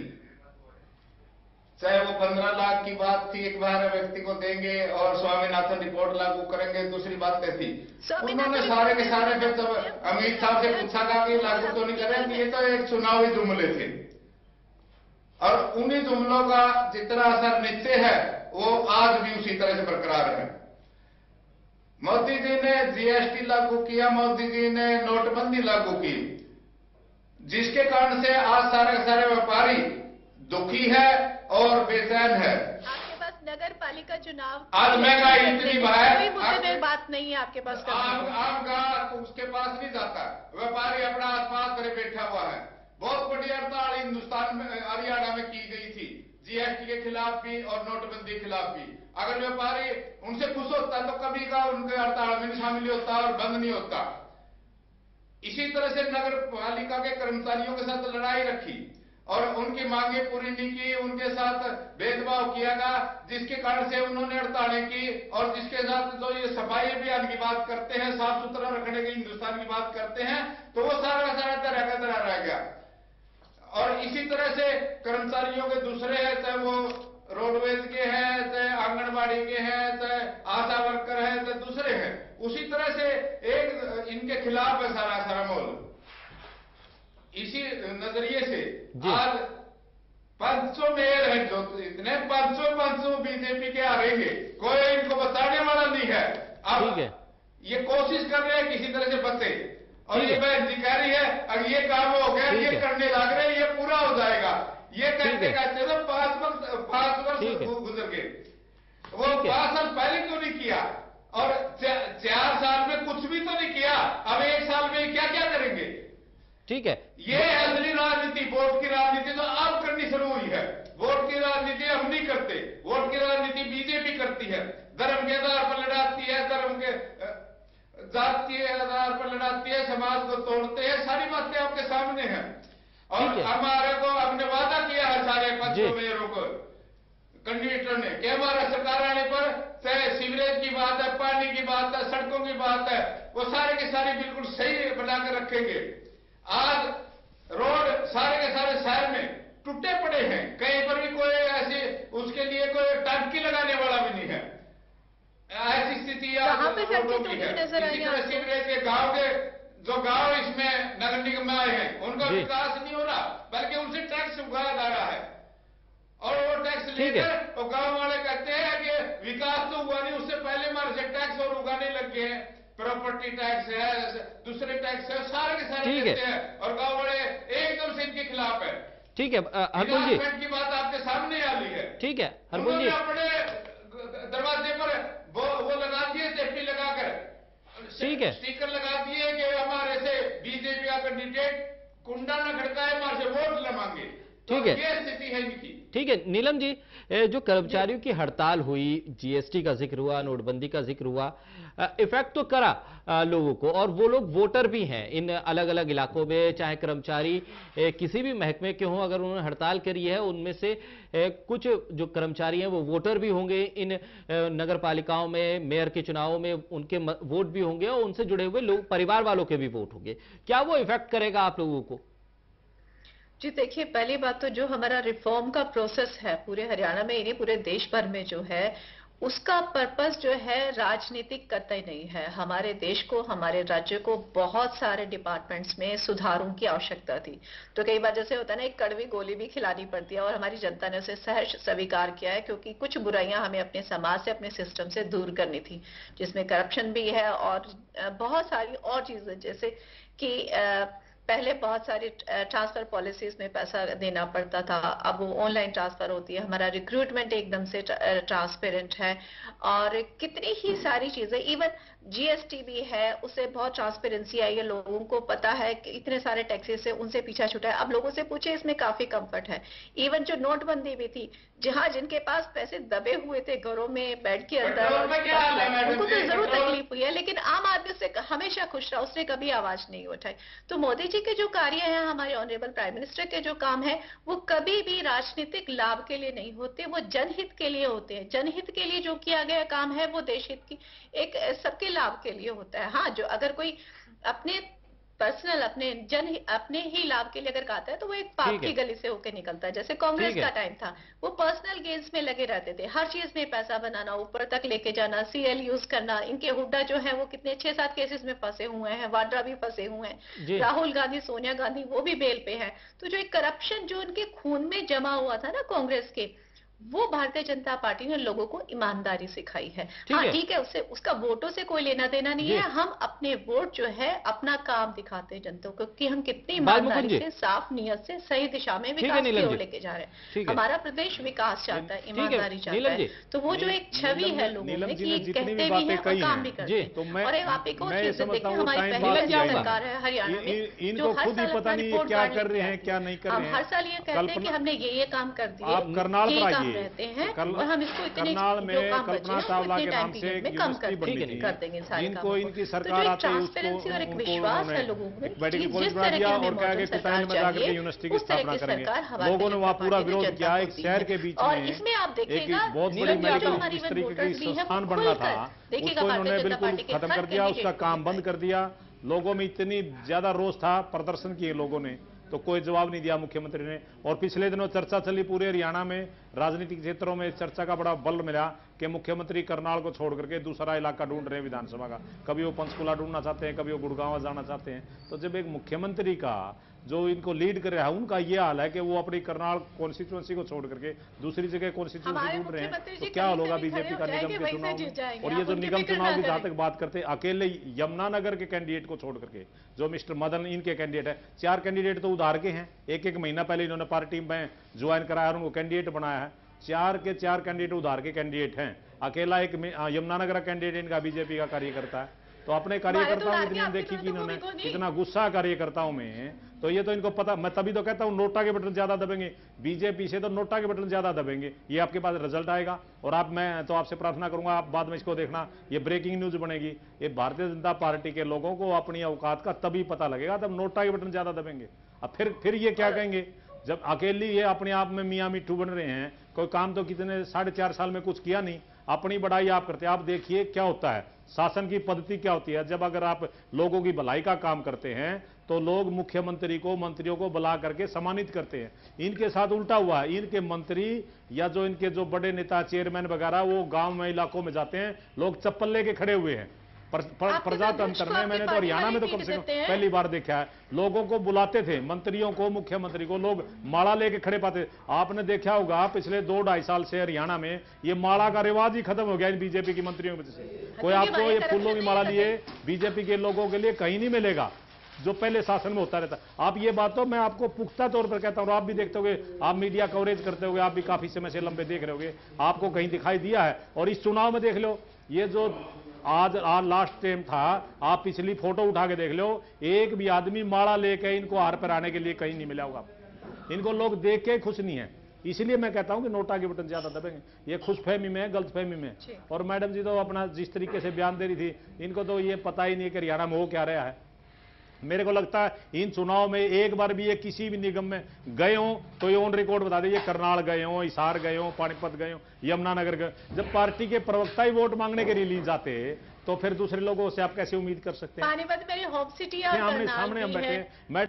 चाहे वो 15 लाख की बात थी, एक बार व्यक्ति को देंगे और स्वामीनाथन रिपोर्ट लागू करेंगे, दूसरी बातें थी, उन्होंने सारे के सारे फिर जब अमित शाह से पूछा था कि लागू तो नहीं करें, ये तो एक चुनावी जुमले थे, और उन्हीं जुमलों का जितना असर नीचे है वो आज भी उसी तरह से बरकरार है। मोदी जी ने GST लागू किया, मोदी जी ने नोटबंदी लागू की, जिसके कारण से आज सारे के सारे व्यापारी दुखी है और बेचैन है। आपके पास नगर पालिका चुनाव आज महंगाई इतनी है, कोई मुद्दे में बात नहीं है आपके पास। आम ग्राहक उसके पास नहीं जाता, व्यापारी अपना आसपास करे बैठा हुआ है। बहुत बड़ी हड़ताल हिंदुस्तान में हरियाणा में की गई थी, GST के खिलाफ भी और नोटबंदी के खिलाफ भी। अगर व्यापारी उनसे खुश होता तो कभी का उनके हड़ताल में नहीं शामिल होता और बंद नहीं होता। इसी तरह से नगर पालिका के कर्मचारियों के साथ लड़ाई रखी और उनकी मांगे पूरी नहीं की, उनके साथ भेदभाव किया गया, जिसके कारण से उन्होंने हड़तालें की, और जिसके साथ जो ये सफाई अभियान की बात करते हैं, साफ सुथरा रखने की हिंदुस्तान की बात करते हैं, तो वो सारा का सारा तरह का तरह रह गया। और इसी तरह से कर्मचारियों के दूसरे हैं, चाहे वो रोडवेज के हैं, चाहे आंगनबाड़ी के हैं, चाहे आशा वर्कर हैं, चाहे दूसरे हैं, उसी तरह से एक इनके खिलाफ है सारा सारा माहौल। इसी नजरिए से आज 500 मेयर हैं, जो इतने 500 बीजेपी के हारेंगे, कोई इनको बताने वाला नहीं है। अब ये कोशिश कर रहे हैं किसी तरह से बचे, और ये बहन जी कह रही है अगर ये काम हो गया, ये करने लग रहे, ये पूरा हो जाएगा, ये कहते कहते तो 5 वर्ष गुजर गए, वो 5 साल पहले क्यों नहीं किया, और 4 साल में कुछ भी तो नहीं किया, अब 1 साल में क्या क्या करेंगे? ठीक है, ये असली राजनीति, वोट की राजनीति तो अब करनी शुरू हुई है। वोट की राजनीति हम नहीं करते, वोट की राजनीति बीजेपी करती है, धर्म के आधार पर लड़ाती है, धर्म के जात के आधार पर लड़ाती है, समाज को तोड़ते हैं, सारी बातें आपके सामने हैं। और हमारे को हमने वादा किया है सारे 500 मेयरों को कैंडिडेटर ने कि हमारा सरकार आने पर चाहे सीवरेज की बात है, पानी की बात है, सड़कों की बात है, वो सारे के सारे बिल्कुल सही बनाकर रखेंगे। आज रोड सारे के सारे शहर में टूटे पड़े हैं, कहीं पर भी कोई ऐसी उसके पे फैक्ट्री टूटी नजर आई है आपको? सीवरेज के गांव के जो गांव इसमें नगर निगम में आए हैं उनका विकास नहीं हो रहा, बल्कि उनसे टैक्स उगाया जा रहा है और वो टैक्स लेकर तो गांव वाले कहते हैं कि विकास तो हुआ नहीं, उससे पहले हमारे से टैक्स और उगाने लग गए हैं। प्रॉपर्टी टैक्स है, दूसरे टैक्स है, सारे के सारे देते हैं और गांव वाले एकदम से इनके खिलाफ है। ठीक है हरपुल जी, की बात आपके सामने आ रही है। ठीक है हरपुल जी, अपने दरवाजे पर वो लगा दिए, सेफ्टी लगाकर, ठीक है, स्टिकर लगा दिए कि हमारे से बीजेपी का कैंडिडेट कुंडा न खड़काए, हमारे से वोट न मांगे। ठीक है, ये स्थिति है इनकी। ठीक है नीलम जी, जो कर्मचारियों की हड़ताल हुई, जीएसटी का जिक्र हुआ, नोटबंदी का जिक्र हुआ, इफेक्ट तो करा लोगों को, और वो लोग वोटर भी हैं इन अलग अलग इलाकों में, चाहे कर्मचारी किसी भी महकमे के हों, अगर उन्होंने हड़ताल करी है उनमें से कुछ जो कर्मचारी हैं वो वोटर भी होंगे इन नगर पालिकाओं में, मेयर के चुनावों में उनके वोट भी होंगे और उनसे जुड़े हुए लोग, परिवार वालों के भी वोट होंगे। क्या वो इफेक्ट करेगा आप लोगों को? जी देखिए, पहली बात तो जो हमारा रिफॉर्म का प्रोसेस है पूरे हरियाणा में, इन्हीं पूरे देश भर में जो है, उसका पर्पस जो है राजनीतिक कतई नहीं है। हमारे देश को, हमारे राज्य को बहुत सारे डिपार्टमेंट्स में सुधारों की आवश्यकता थी। तो कई बार जैसे होता है ना, एक कड़वी गोली भी खिलानी पड़ती है और हमारी जनता ने उसे सहर्ष स्वीकार किया है, क्योंकि कुछ बुराइयां हमें अपने समाज से, अपने सिस्टम से दूर करनी थी, जिसमें करप्शन भी है और बहुत सारी और चीजें, जैसे कि पहले बहुत सारी ट्रांसफर पॉलिसीज में पैसा देना पड़ता था, अब वो ऑनलाइन ट्रांसफर होती है। हमारा रिक्रूटमेंट एकदम से ट्रांसपेरेंट है और कितनी ही सारी चीजें, इवन जीएसटी भी है, उससे बहुत ट्रांसपेरेंसी आई है, लोगों को पता है कि इतने सारे टैक्सेस से उनसे पीछा छूटा है। अब लोगों से पूछे, इसमें काफी कंफर्ट है। इवन जो नोटबंदी भी थी, जहां जिनके पास पैसे दबे हुए थे घरों में बेड के अंदर, उनको तो जरूर तकलीफ हुई है, लेकिन आम आदमी उससे हमेशा खुश रहा, उसने कभी आवाज नहीं उठाई। तो मोदी जी के जो कार्य है, हमारे ऑनरेबल प्राइम मिनिस्टर के जो काम है, वो कभी भी राजनीतिक लाभ के लिए नहीं होते, वो जनहित के लिए होते हैं। जनहित के लिए जो किया गया काम है वो देश हित की, एक सबके लाभ के लिए होता है। हाँ, जो अगर कोई अपने पर्सनल, अपने ही लाभ के लिए अगर कहता है तो वो एक पाप की गली से होकर निकलता है। जैसे कांग्रेस का टाइम था, वो पर्सनल गेन्स में लगे रहते थे, हर चीज में पैसा बनाना, ऊपर तक लेके जाना, सीएल यूज करना। इनके हुड्डा जो है वो कितने 6-7 केसेस में फंसे हुए हैं, वाड्रा भी फंसे हुए हैं, राहुल गांधी, सोनिया गांधी वो भी बेल पे है। तो जो एक करप्शन जो उनके खून में जमा हुआ था ना कांग्रेस के, वो भारतीय जनता पार्टी ने लोगों को ईमानदारी सिखाई है। हाँ ठीक है, उससे उसका वोटों से कोई लेना देना नहीं है। हम अपने वोट जो है अपना काम दिखाते हैं जनता को कि हम कितनी ईमानदारी से, साफ नियत से सही दिशा में विकास की ओर लेके जा रहे हैं। हमारा प्रदेश विकास चाहता है, ईमानदारी चाहता है। तो वो जो एक छवि है लोगों में कि कहते भी हैं और काम भी करते हैं। और आप एक और चीज देखिए, हमारी पहली सरकार है हरियाणा में, जो हर साल अपना रिपोर्ट कार्ड लेके आती है। हम हर साल ये कहते हैं कि हमने ये काम कर दिए, रहते हैं और हम इसको इतने जो काम बचे हैं वो इतने टाइम पीरियड में कम कर देंगे सारे काम को। इनकी सरकार आते ही ट्रांसपेरेंसी और एक विश्वास है लोगों में, जिस तरह की हमें मॉडर्न सरकार चाहिए, उस तरह की सरकार हमारे लोगों ने वहाँ पूरा विरोध किया। एक शहर के बीच में और इसमें आप देखिएगा बहुत बड़ी मेडिकल इस तरीके की संस्थान बनना था, उसको इन्होंने बिल्कुल खत्म कर दिया, उसका काम बंद कर दिया। लोगों में इतनी ज्यादा रोष था, प्रदर्शन किए लोगों ने, तो कोई जवाब नहीं दिया मुख्यमंत्री ने। और पिछले दिनों चर्चा चली पूरे हरियाणा में, राजनीतिक क्षेत्रों में चर्चा का बड़ा बल मिला कि मुख्यमंत्री करनाल को छोड़ करके दूसरा इलाका ढूंढ रहे हैं विधानसभा का। कभी वो पंचकुला ढूंढना चाहते हैं, कभी वो गुड़गांव जाना चाहते हैं। तो जब एक मुख्यमंत्री का जो इनको लीड कर रहा है, उनका ये हाल है कि वो अपनी करनाल कॉन्स्टिट्यूंसी को छोड़ करके दूसरी जगह कॉन्स्टिट्यूंसी ढूंढ रहे हैं, तो क्या होगा बीजेपी का निगम के चुनाव में? और ये जो निगम चुनाव की जहां तक बात करते हैं, अकेले यमुनानगर के कैंडिडेट को छोड़ करके, जो मिस्टर मदन इनके कैंडिडेट है, 4 कैंडिडेट तो उधार के हैं। एक महीना पहले इन्होंने पार्टी में ज्वाइन कराया और उनको कैंडिडेट बनाया है। 4 के 4 कैंडिडेट उधार के कैंडिडेट हैं। अकेला एक यमुनानगर कैंडिडेट इनका बीजेपी का कार्यकर्ता है। तो अपने कार्यकर्ताओं की इतनी देखी कि इन्होंने इतना गुस्सा कार्यकर्ताओं में, तो ये तो इनको पता। मैं तभी तो कहता हूं नोटा के बटन ज्यादा दबेंगे बीजेपी से, तो नोटा के बटन ज्यादा दबेंगे, ये आपके पास रिजल्ट आएगा। और मैं तो आपसे प्रार्थना करूंगा, आप बाद में इसको देखना, ये ब्रेकिंग न्यूज बनेगी। ये भारतीय जनता पार्टी के लोगों को अपनी औकात का तभी पता लगेगा तब नोटा के बटन ज्यादा दबेंगे। अब फिर ये क्या कहेंगे, जब अकेली ये अपने आप में मियां मिट्ठू बन रहे हैं, कोई काम तो कितने 4.5 साल में कुछ किया नहीं, अपनी बड़ाई आप करते हैं। आप देखिए क्या होता है, शासन की पद्धति क्या होती है। जब अगर आप लोगों की भलाई का काम करते हैं तो लोग मुख्यमंत्री को, मंत्रियों को बुला करके सम्मानित करते हैं। इनके साथ उल्टा हुआ है, इनके मंत्री या इनके जो बड़े नेता, चेयरमैन वगैरह, वो गांव में, इलाकों में जाते हैं, लोग चप्पल लेके खड़े हुए हैं। प्रजातंत्र में मैंने तो हरियाणा में तो कम से कम पहली बार देखा है, लोगों को बुलाते थे, मंत्रियों को, मुख्यमंत्री को, लोग माला लेके खड़े पाते। आपने देखा होगा पिछले 2-2.5 साल से हरियाणा में ये माला का रिवाज ही खत्म हो गया इन बीजेपी की मंत्रियों की वजह से। कोई आपको ये फूलों की माला लिए बीजेपी के लोगों के लिए कहीं नहीं मिलेगा जो पहले शासन में होता रहता। आप ये बात तो मैं आपको पुख्ता तौर पर कहता हूं, आप भी देखते होगे, आप मीडिया कवरेज करते होगे, आप भी काफी समय से लंबे देख रहे होगे, आपको कहीं दिखाई दिया है। और इस चुनाव में देख लो, ये जो आज लास्ट टाइम था, आप पिछली फोटो उठा के देख लो, एक भी आदमी माला लेके इनको हार पहनाने के लिए कहीं नहीं मिला होगा। इनको लोग देख के खुश नहीं है, इसलिए मैं कहता हूं कि नोटा के बटन ज्यादा दबेंगे। ये खुशफहमी में, गलतफहमी में। और मैडम जी तो अपना जिस तरीके से बयान दे रही थी, इनको तो ये पता ही नहीं कि हरियाणा में हो क्या रहा है। मेरे को लगता है इन चुनाव में एक बार भी ये किसी भी निगम में गए हों तो ये ऑन रिकॉर्ड बता दीजिए, करनाल गए हों, हिसार गए हों, पानीपत गए हों, यमुनानगर गए। जब पार्टी के प्रवक्ता ही वोट मांगने के लिए लिए जाते तो फिर दूसरे लोगों से आप कैसे उम्मीद कर सकते हैं? पानीपत मेरी होम सिटी है, आमने सामने हम बैठे, मैं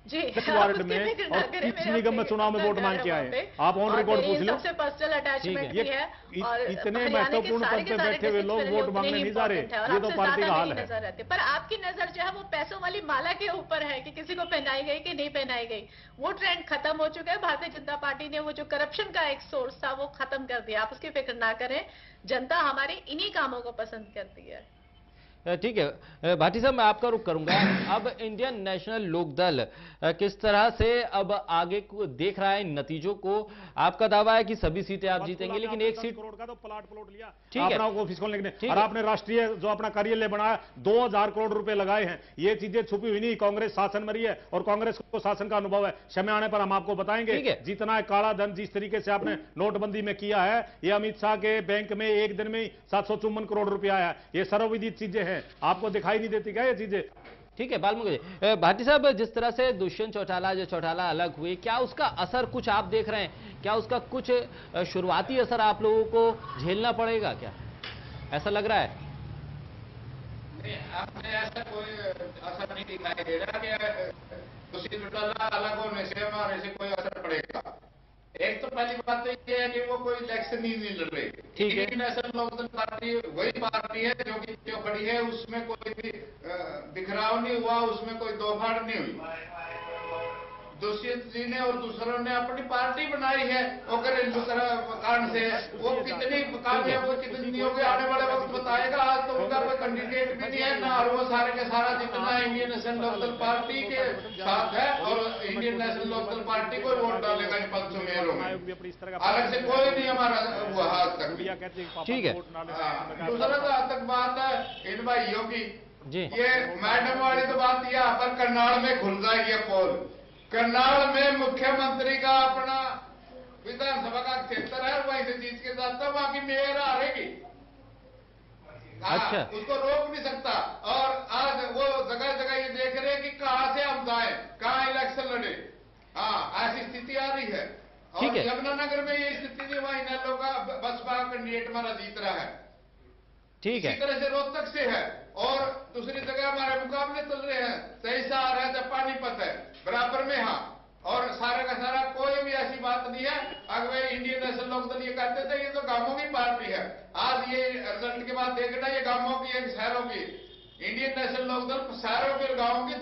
जी वार्ड में और किस निगम में चुनाव में वोट मांग के आए, आप ऑन रिकॉर्ड पूछ लो। सबसे पर्सनल अटैचमेंट भी है और इतने महत्वपूर्ण पद पे बैठे हुए लोग वोट मांगने नहीं जा रहे, ये तो पार्टी का हाल है। पर आपकी नजर जो है वो पैसों वाली माला के ऊपर है कि किसी को पहनाई गई कि नहीं पहनाई गई। वो ट्रेंड खत्म हो चुका है। भारतीय जनता पार्टी ने वो जो करप्शन का एक सोर्स था वो खत्म कर दिया। आप उसकी फिक्र ना करें, जनता हमारे इन्हीं कामों को पसंद करती है। ठीक है भाटी साहब, मैं आपका रुख करूंगा। अब इंडियन नेशनल लोकदल किस तरह से अब आगे देख रहा है इन नतीजों को? आपका दावा है कि सभी सीटें आप जीतेंगे, लेकिन एक सीट करोड़ का तो प्लॉट लिया, ठीक है, अपना ऑफिस खोलने के लिए, और आपने राष्ट्रीय जो अपना कार्यालय बनाया 2000 करोड़ रुपए लगाए हैं। ये चीजें छुपी हुई नहीं, कांग्रेस शासन में रही है और कांग्रेस को शासन का अनुभव है। समय आने पर हम आपको बताएंगे जितना काला धन जिस तरीके से आपने नोटबंदी में किया है, ये अमित शाह के बैंक में एक दिन में 754 करोड़ रुपया आया, ये सर्वविदित चीजें हैं। आपको दिखाई नहीं देती क्या ये चीजें? ठीक है बालमुखी जी। भाटी साहब, जिस तरह से दुष्यंत चौटाला जो चौटाला अलग हुए, क्या उसका असर कुछ आप देख रहे हैं? क्या उसका कुछ शुरुआती असर आप लोगों को झेलना पड़ेगा? क्या ऐसा लग रहा है? आपने ऐसा कोई असर नहीं दिखाई दे रहा कि दुष्यंत चौटाला अलग होने से हमारे से कोई असर पड़ेगा। एक तो पहली बात तो ये है कि वो कोई इलेक्शन ही नहीं लड़ रही। ठीक है, नेशनल लोकदल पार्टी वही पार्टी है जो कि जो बड़ी है, उसमें कोई भी बिखराव नहीं हुआ, उसमें कोई दौड़ नहीं हुई। दुष्यंत जी ने और दूसरों ने अपनी पार्टी बनाई है, वो घरेलू कारण से वो कितनी कामयाब, वो कितनी नहीं होगी आने वाले वक्त बताएगा। आज तो उनका कोई कैंडिडेट भी नहीं है ना, और वो सारे के सारा जितना इंडियन नेशनल लोकदल पार्टी के साथ है और इंडियन नेशनल लोकदल पार्टी को वोट डालेगा इन 500 मेयरों में। अलग से कोई नहीं हमारा हुआ आज तक। ठीक है। दूसरा तो आज तक बात है इन भाइयों की जी, ये मैडम वाली तो बात यह पर करनाल में खुल जाएगी पोल। करनाल में मुख्यमंत्री का अपना विधानसभा का क्षेत्र है, वहीं से जीत के जाता, वहां की मेयर आ रहेगी। अच्छा, उसको रोक नहीं सकता। और आज वो जगह जगह ये देख रहे हैं कि कहां से हम जाए, कहां इलेक्शन लड़े। हाँ, ऐसी स्थिति आ रही है। ठीक है। यमुनानगर में ये स्थिति नहीं, वहीं इनेलो का बसपा कैंडिडेट हमारा जीत रहा है। ठीक है, इसी तरह से रोहतक से है और दूसरी जगह हमारे मुकाबले चल रहे हैं। तहसील है, पानीपत है बराबर में। हाँ, और सारा का सारा कोई भी ऐसी बात नहीं है। अगर इंडियन नेशनल लोकदल ये कहते थे ये तो गांवों की पार्टी है, आज ये रिजल्ट के बाद देखना ये गांवों की है शहरों की। इंडियन नेशनल लोकदल शहरों के गांवों की